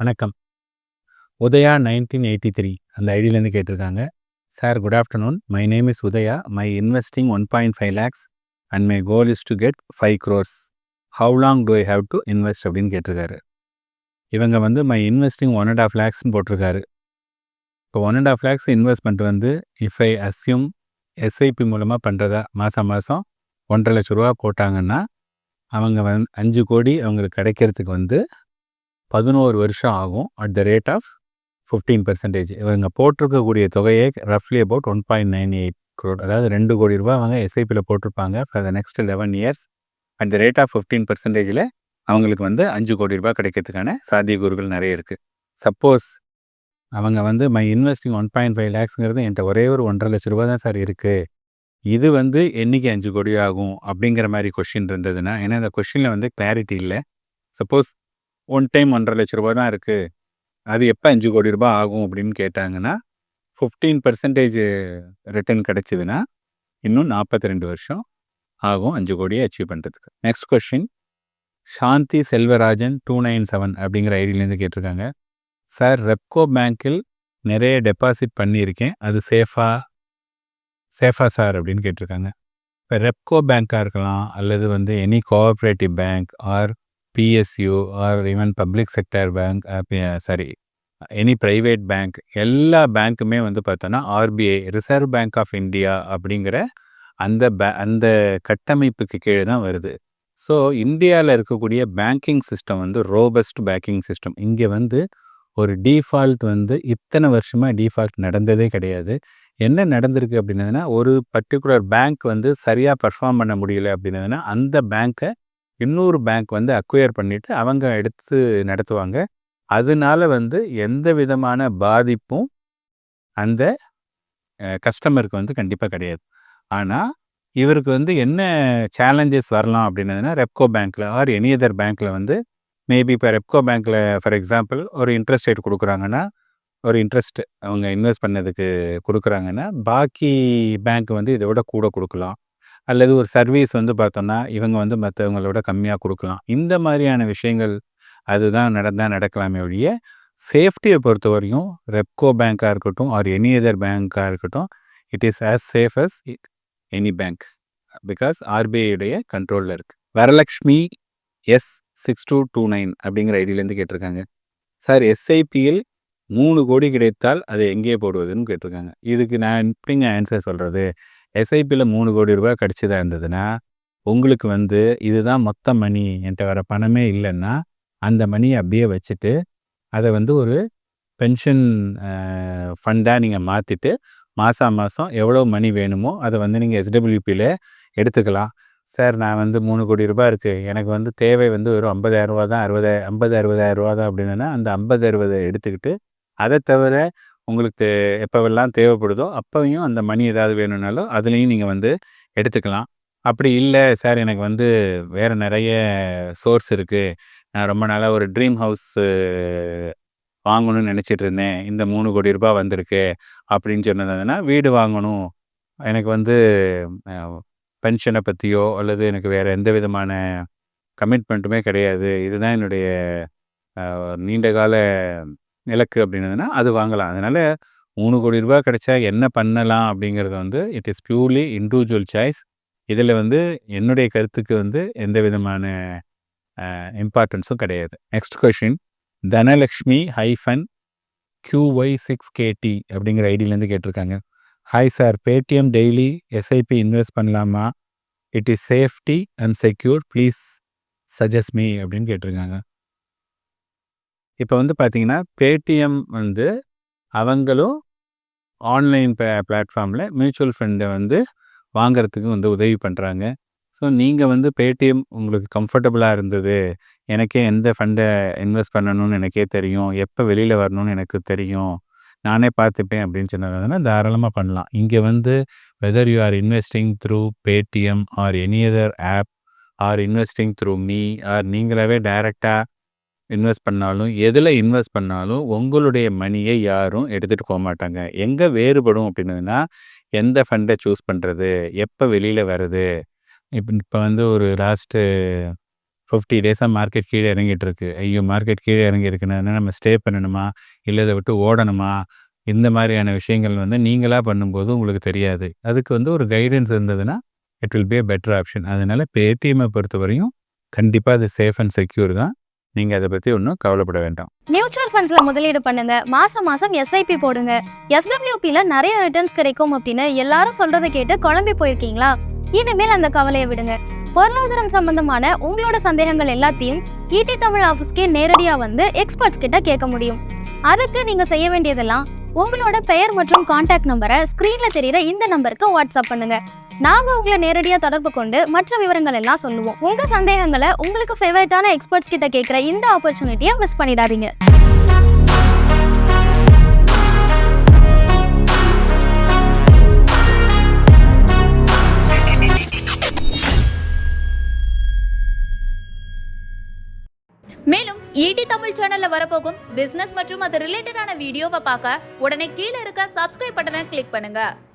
வணக்கம். உதயா 1983 அந்த ஐடியிலேருந்து கேட்டிருக்காங்க. Sir good afternoon. My name is Udaya. My investing 1.5 lakhs and my goal is to get 5 crores. How long do I have to invest அப்படின்னு கேட்டிருக்காரு. இவங்க வந்து மை இன்வெஸ்டிங் 1.5 lakhsன்னு போட்டிருக்காரு. இப்போ 1.5 lakhs இன்வெஸ்ட்மெண்ட் வந்து இஃப் ஐ அஸ்யூம் எஸ்ஐபி மூலமாக பண்ணுறதா மாதம் 1.5 லட்ச ரூபா போட்டாங்கன்னா அவங்க 5 கோடி அவங்களுக்கு கிடைக்கிறதுக்கு வந்து 11 வருஷம் ஆகும். At the rate of 15%. இவங்க போட்டிருக்கக்கூடிய தொகையை ரஃப்லி அபவுட் 1.98 crore, அதாவது 2 கோடி ரூபாய் அவங்க எஸ்ஐபியில் போட்டிருப்பாங்க for the next 11 years. At the rate of 15%. அவங்களுக்கு வந்து 5 கோடி ரூபாய் கிடைக்கிறதுக்கான சாத்தியக்கூறுகள் நிறைய இருக்குது. சப்போஸ் அவங்க வந்து மை இன்வெஸ்டிங் 1.5 lakhsங்கிறது என்கிட்ட ஒரே ஒரு 1.5 லட்ச ரூபா தான் சார் இருக்குது, இது வந்து என்றைக்கு 5 கோடி ஆகும் அப்படிங்கிற மாதிரி கொஷின் இருந்ததுன்னா, ஏன்னா இந்த கொஷினில் வந்து கிளாரிட்டி இல்லை. சப்போஸ் ஒன் டைம் 1.5 லட்ச ரூபா தான் இருக்குது, அது எப்போ 5 கோடி ரூபாய் ஆகும் அப்படின்னு கேட்டாங்கன்னா 15% ரிட்டர்ன் கிடைச்சிதுன்னா இன்னும் 42 வருஷம் ஆகும் 5 கோடியை அச்சீவ் பண்ணுறதுக்கு. நெக்ஸ்ட் கொஷின் சாந்தி செல்வராஜன் 297 அப்படிங்கிற ஐடியிலேருந்து கேட்டிருக்காங்க. சார் ரெப்கோ பேங்க்கில் நிறைய டெபாசிட் பண்ணியிருக்கேன், அது சேஃபா சார் அப்படின்னு கேட்டிருக்காங்க. இப்போ ரெப்கோ பேங்க்காக இருக்கலாம், அல்லது வந்து any cooperative bank or PSU or even public sector bank, any private bank, எல்லா பேங்க்குமே வந்து பார்த்தோன்னா RBI Reserve Bank of India அப்படிங்கிற அந்த கட்டமைப்புக்கு கீழே தான் வருது. ஸோ இந்தியாவில் இருக்கக்கூடிய பேங்கிங் சிஸ்டம் வந்து ரோபஸ்ட் பேங்கிங் சிஸ்டம். இங்கே வந்து ஒரு டிஃபால்ட் வந்து இத்தனை வருஷமாக டிஃபால்ட் நடந்ததே கிடையாது. என்ன நடந்திருக்கு அப்படின்னதுன்னா, ஒரு பர்டிகுலர் பேங்க் வந்து சரியாக பர்ஃபார்ம் பண்ண முடியல அப்படின்னதுன்னா அந்த பேங்க்கை இன்னொரு பேங்க் வந்து அக்வயர் பண்ணிவிட்டு அவங்க எடுத்து நடத்துவாங்க. அதனால வந்து எந்த விதமான பாதிப்பும் அந்த கஸ்டமருக்கு வந்து கண்டிப்பாக கிடையாது. ஆனால் இவருக்கு வந்து என்ன சேலஞ்சஸ் வரலாம் அப்படின்னதுன்னா, ரெப்கோ பேங்க்கில் ஆர் எனி அதர் பேங்க்கில் வந்து மேபி இப்போ ரெப்கோ பேங்க்கில் ஃபார் எக்ஸாம்பிள் ஒரு இன்ட்ரெஸ்ட் ரேட் கொடுக்குறாங்கன்னா, ஒரு இன்ட்ரெஸ்ட் அவங்க இன்வெஸ்ட் பண்ணதுக்கு கொடுக்குறாங்கன்னா, பாக்கி பேங்க் வந்து இதை விட கூட கொடுக்கலாம். அல்லது ஒரு சர்வீஸ் வந்து பார்த்தோன்னா இவங்க வந்து மற்றவங்களோட கம்மியாக கொடுக்கலாம். இந்த மாதிரியான விஷயங்கள் அதுதான் நடக்கலாமே ஒழிய, சேஃப்டியை பொறுத்த வரையும் ரெப்கோ பேங்க்காக இருக்கட்டும் ஆர் எனி அதர் பேங்க்காக இருக்கட்டும், it is as safe as any bank, because RBI கண்ட்ரோலில் இருக்குது. வரலக்ஷ்மி S6229 அப்படிங்கிற ஐடியிலேருந்து கேட்டிருக்காங்க. சார் எஸ்ஐபியில் 3 கோடி கிடைத்தால் அதை எங்கே போடுவதுன்னு கேட்டிருக்காங்க. இதுக்கு நான் எப்படிங்க ஆன்சர் சொல்கிறது? எஸ்ஐபியில் 3 கோடி ரூபாய் கிடச்சதா இருந்ததுன்னா உங்களுக்கு வந்து இதுதான் மொத்த மணி, என்கிட்ட வர பணமே இல்லைன்னா அந்த மணியை அப்படியே வச்சுட்டு அதை வந்து ஒரு பென்ஷன் ஃபண்டாக நீங்கள் மாற்றிட்டு மாதம் எவ்வளோ மணி வேணுமோ அதை வந்து நீங்கள் SWPயில் எடுத்துக்கலாம். சார் நான் வந்து 3 கோடி ரூபாய் இருக்குது, எனக்கு வந்து தேவை வந்து ஒரு 50,000 ரூபா தான், 60,000 ரூபா தான் அப்படின்னா அந்த 50-60 எடுத்துக்கிட்டு அதை தவிர உங்களுக்கு எப்போவெல்லாம் தேவைப்படுதோ அப்போயும் அந்த மணி ஏதாவது வேணும்னாலும் அதுலேயும் நீங்கள் வந்து எடுத்துக்கலாம். அப்படி இல்லை சார் எனக்கு வந்து வேறு நிறைய சோர்ஸ் இருக்குது, நான் ரொம்ப நாளாக ஒரு ட்ரீம் ஹவுஸ் வாங்கணும்னு நினச்சிட்டு இருந்தேன், இந்த 3 கோடி ரூபாய் வந்திருக்கு அப்படின்னு சொன்னதுன்னா, வீடு வாங்கணும், எனக்கு வந்து பென்ஷனை பற்றியோ அல்லது எனக்கு வேறு எந்த விதமான கமிட்மெண்ட்டுமே கிடையாது, இதுதான் என்னுடைய நீண்டகால இலக்கு அப்படின்னதுன்னா அது வாங்கலாம். அதனால் 3 கோடி ரூபாய் கிடைச்சா என்ன பண்ணலாம் அப்படிங்கிறது வந்து it is purely individual choice. இதில் வந்து என்னுடைய கருத்துக்கு வந்து எந்த விதமான இம்பார்ட்டன்ஸும் கிடையாது. நெக்ஸ்ட் கொஷின் தனலக்ஷ்மி -QY6KT அப்படிங்கிற ஐடியிலேருந்து கேட்டிருக்காங்க. Hi sir, Paytm daily SIP invest பண்ணலாமா? It is safety and secure, please suggest me அப்படின்னு கேட்டிருக்காங்க. இப்போ வந்து பார்த்தீங்கன்னா பேடிஎம் வந்து அவங்களும் ஆன்லைன் பிளாட்ஃபார்மில் மியூச்சுவல் ஃபண்டை வந்து வாங்கிறதுக்கு வந்து உதவி பண்ணுறாங்க. ஸோ நீங்கள் வந்து பேடிஎம் உங்களுக்கு கம்ஃபர்டபுளாக இருந்தது, எனக்கே எந்த ஃபண்டை இன்வெஸ்ட் பண்ணணும்னு எனக்கே தெரியும், எப்போ வெளியில் வரணும்னு எனக்கு தெரியும், நானே பார்த்துப்பேன் அப்படின்னு சொன்னதுன்னா தாராளமாக பண்ணலாம். இங்கே வந்து whether you are investing through Paytm or any other app or investing through me or நீங்களாவே டைரெக்டாக இன்வெஸ்ட் பண்ணாலும் எதில் இன்வெஸ்ட் பண்ணாலும் உங்களுடைய மணியை யாரும் எடுத்துகிட்டு போக மாட்டாங்க. எங்கே வேறுபடும் அப்படின்னதுன்னா, எந்த ஃபண்டை சூஸ் பண்ணுறது, எப்போ வெளியில் வருது. இப்போ வந்து ஒரு லாஸ்ட்டு 50 டேஸாக மார்க்கெட் கீழே இறங்கிட்டு இருக்கு. ஐயோ! மார்க்கெட் கீழே இறங்கி இருக்குன்னா நம்ம ஸ்டே பண்ணணுமா? இல்லை இதை விட்டு ஓடணுமா? இந்த மாதிரியான விஷயங்கள் நீங்களா பண்ணும்போது உங்களுக்கு தெரியாது. அதுக்கு ஒரு கைடன்ஸ் இருந்ததுன்னா it will be a better option. அதனால இப்போ ஏடிஎம்மை பொறுத்தவரையும் கண்டிப்பாக அது சேஃப் அண்ட் செக்யூர் தான். நீங்கள் அதை பற்றி ஒன்றும் கவலைப்பட வேண்டாம். மியூச்சுவல் ஃபண்ட்ஸ்ல முதலீடு பண்ணுங்க. மாசம் எஸ்ஐபி போடுங்க. எஸ்டபிள்யூபில நிறைய ரிட்டர்ன்ஸ் கிடைக்கும் அப்படின்னு எல்லாரும் சொல்றதை கேட்டு குழம்பி போயிருக்கீங்களா? இனிமேல் அந்த கவலையை விடுங்க. பொருளாதாரம் சம்பந்தமான உங்களோட சந்தேகங்கள் எல்லாத்தையும் ஈடி தமிழ் ஆஃபீஸ்க்கே நேரடியா வந்து எக்ஸ்பர்ட்ஸ் கிட்ட கேட்க முடியும். அதுக்கு நீங்க செய்ய வேண்டியதெல்லாம் உங்களோட பெயர் மற்றும் கான்டாக்ட் நம்பரை ஸ்கிரீன்ல தெரியுற இந்த நம்பருக்கு வாட்ஸ்அப் பண்ணுங்க. நாங்க உங்களை நேரடியா தொடர்பு கொண்டு மற்ற விவரங்கள் எல்லாம் சொல்லுவோம். உங்க சந்தேகங்களை உங்களுக்கு ஃபேவரட்டான எக்ஸ்பர்ட்ஸ் கிட்ட கேட்கிற இந்த ஆப்பர்ச்சுனிட்டியை மிஸ் பண்ணிடாதீங்க. மேலும் ஈடி தமிழ் சேனல்ல வரப்போகும் பிசினஸ் மற்றும் அது ரிலேட்டடான வீடியோவை பார்க்க உடனே கீழே இருக்க சப்ஸ்கிரைப் பட்டனை கிளிக் பண்ணுங்க.